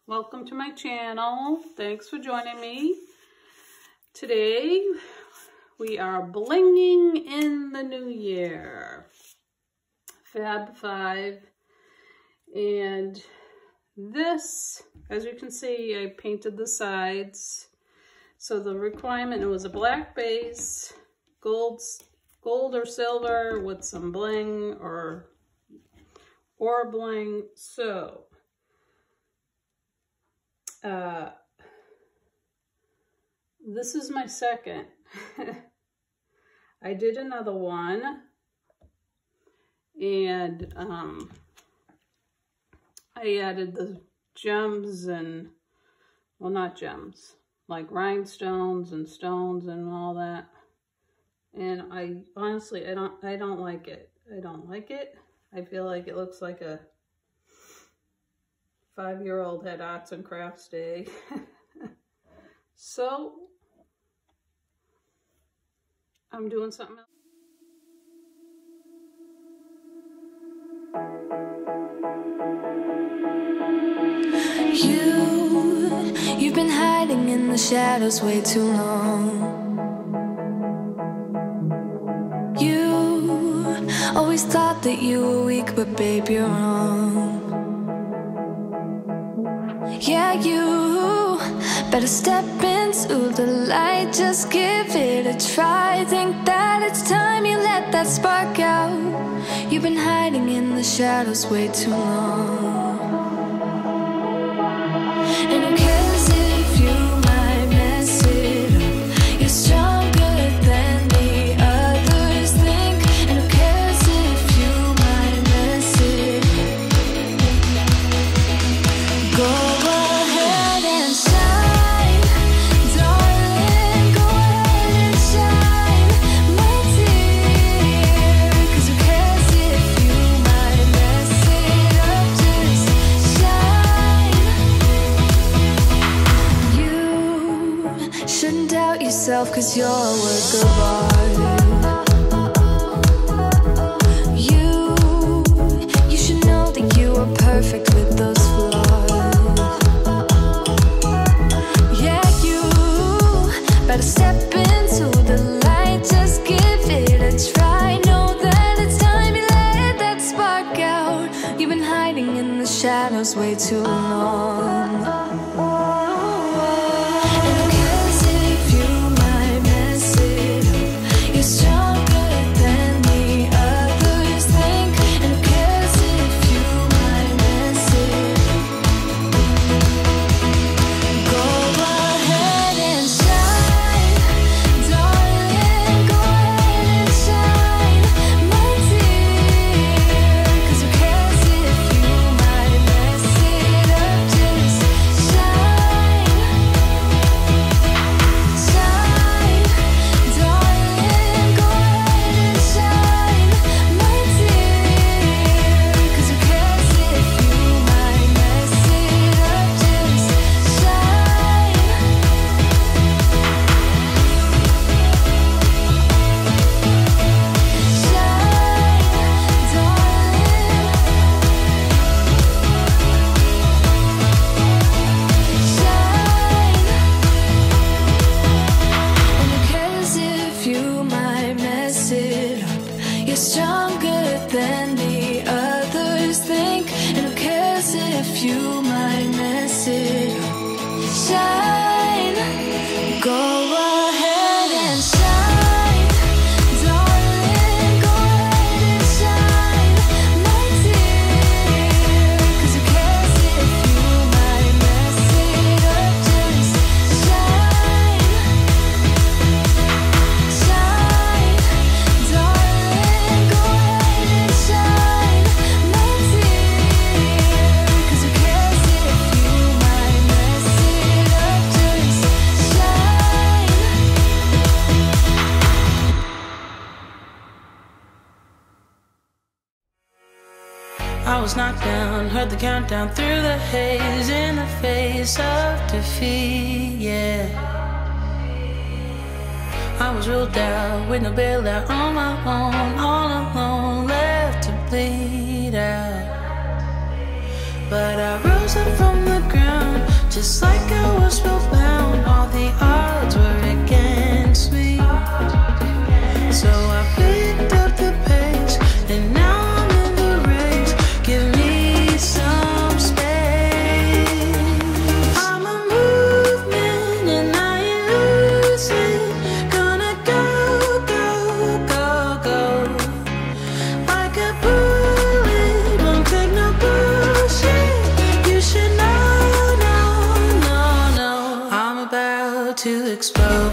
Welcome to my channel. Thanks for joining me. Today we are blinging in the new year. Fab5. And this, as you can see, I painted the sides. So the requirement, it was a black base, gold or silver with some bling or bling. So this is my second. I did another one, and I added the gems and, well, not gems, like rhinestones and stones and all that. And I honestly, I don't like it. I don't like it. I feel like it looks like a 5-year-old had arts and crafts day. So I'm doing something else. You've been hiding in the shadows way too long. You always thought that you were weak, but babe, you're wrong. Yeah, you better step into the light, just give it a try. Think that it's time you let that spark out. You've been hiding in the shadows way too long. And who cares if you might mess it up? You're stronger than the others think. And who cares if you might mess it up? Go ahead and shine, darling. Go ahead and shine, my dear. 'Cause who cares if you might mess it up? Just shine. You shouldn't doubt yourself, 'cause you're a work of art. You should know that you are perfect with those flaws. Yeah, you better step into the light, just give it a try. Know that it's time you let that spark out. You've been hiding in the shadows way too long. And who cares if you might mess it up? You're stronger than the others think. And who cares if you might mess it up? Go ahead and shine, darling. Go ahead and shine, my dear. 'Cause who cares if you might mess it up? Just shine, shine, darling. Go ahead and shine, my dear. 'Cause who cares if you might mess it up? Just shine. Shine, darling. Shine. And who cares if you might mess it up? You're stronger than the others think. And who cares if you might mess it up? Shine. Go ahead and shine, darling. Go ahead and shine, my dear. 'Cause who cares if you might mess it up? Just shine, shine, darling. Go ahead and shine, my dear. 'Cause who cares if you might mess it up? Just shine. I was knocked down, heard the countdown through the haze, in the face of defeat, yeah. I was ruled out with no bailout, on my own, all alone, left to bleed out. But I rose up from the ground, just like I was spellbound. All the odds were against me, so I picked up the pace, and now I'm in the race. Give me some space. I'm a movement and I ain't losing. Gonna go, go, go, go. Like a bullet, won't take no bullshit. You should know, no, no, no. I'm about to explode.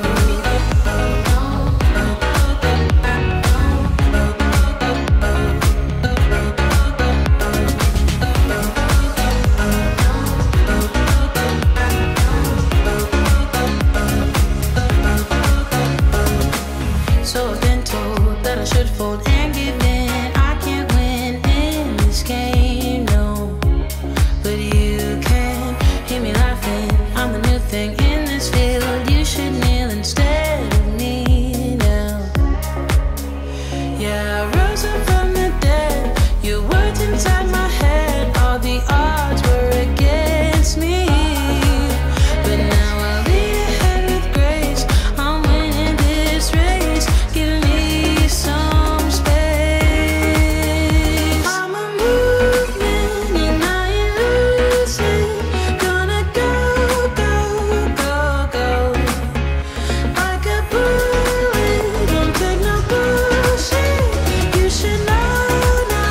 So I've been told that I should fold and give in. I can't win in this game, no. But you can hear me laughing. I'm the new thing in this field. You should kneel instead of me now. Yeah, I rose up from the dead. Your words inside my head. All the odds were against me, but now I'll lead ahead with grace. I'm winning this race. Give me some space. I'm a movement and I ain't losing. Gonna go, go, go, go. Like a bullet, won't take no bullshit. You should know, no,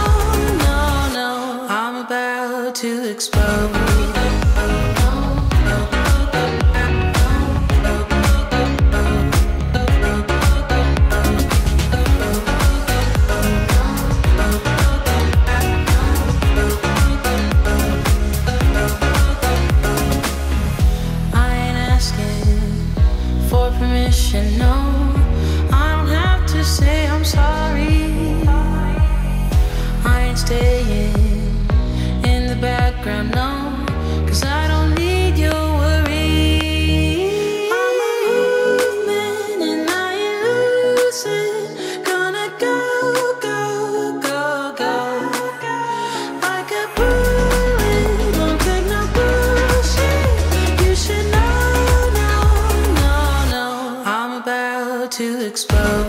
no, no. I'm about to explode. I ain't asking for permission, no. I don't have to say I'm sorry. I ain't staying in the background, no, 'cause I don't need your worry. I'm a movement and I ain't losing. Gonna go, go, go, go. Like a bullet, won't take no bullshit. You should know, no, no, no. I'm about to explode.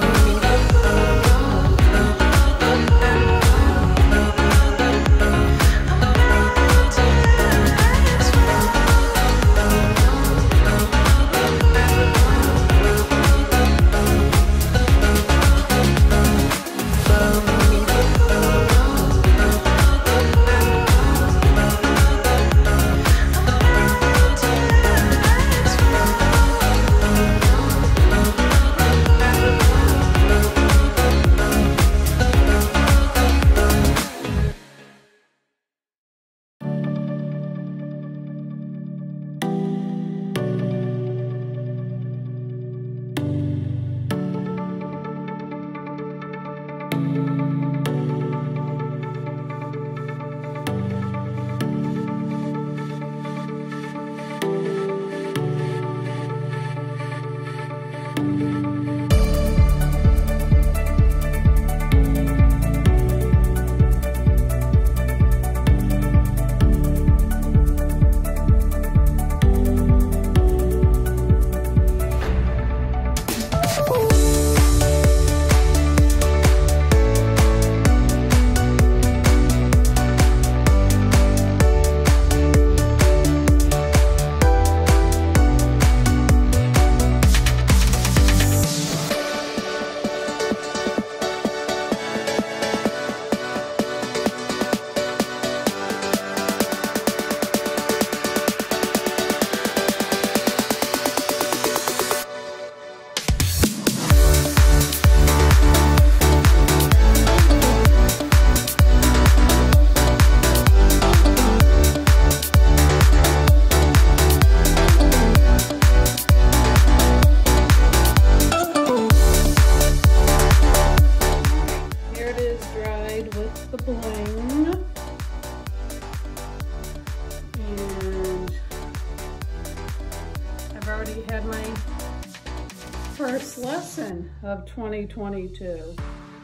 first lesson of 2022.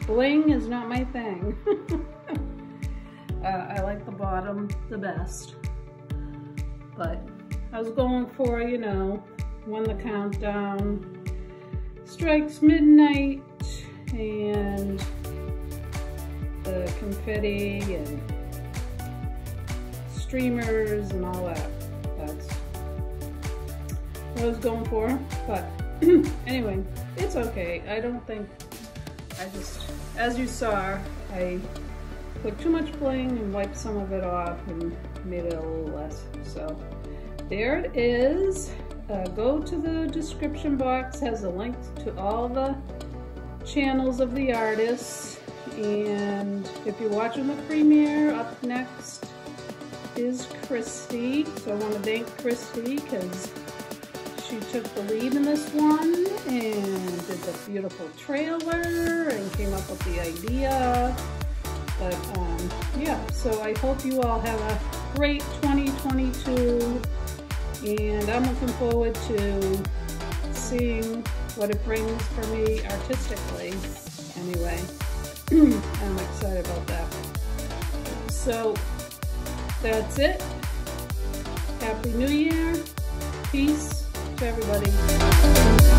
Bling is not my thing. I like the bottom the best, but I was going for, you know, when the countdown strikes midnight and the confetti and streamers and all that. That's what I was going for, but anyway, it's okay. I don't think, I just, as you saw, I put too much bling and wiped some of it off and made it a little less. So there it is. Go to the description box, has a link to all the channels of the artists. And if you're watching the premiere, up next is Christi. So I want to thank Christi because she took the lead in this one and did the beautiful trailer and came up with the idea. But yeah, so I hope you all have a great 2022, and I'm looking forward to seeing what it brings for me artistically. Anyway, I'm excited about that. So that's it. Happy New Year. Peace to everybody.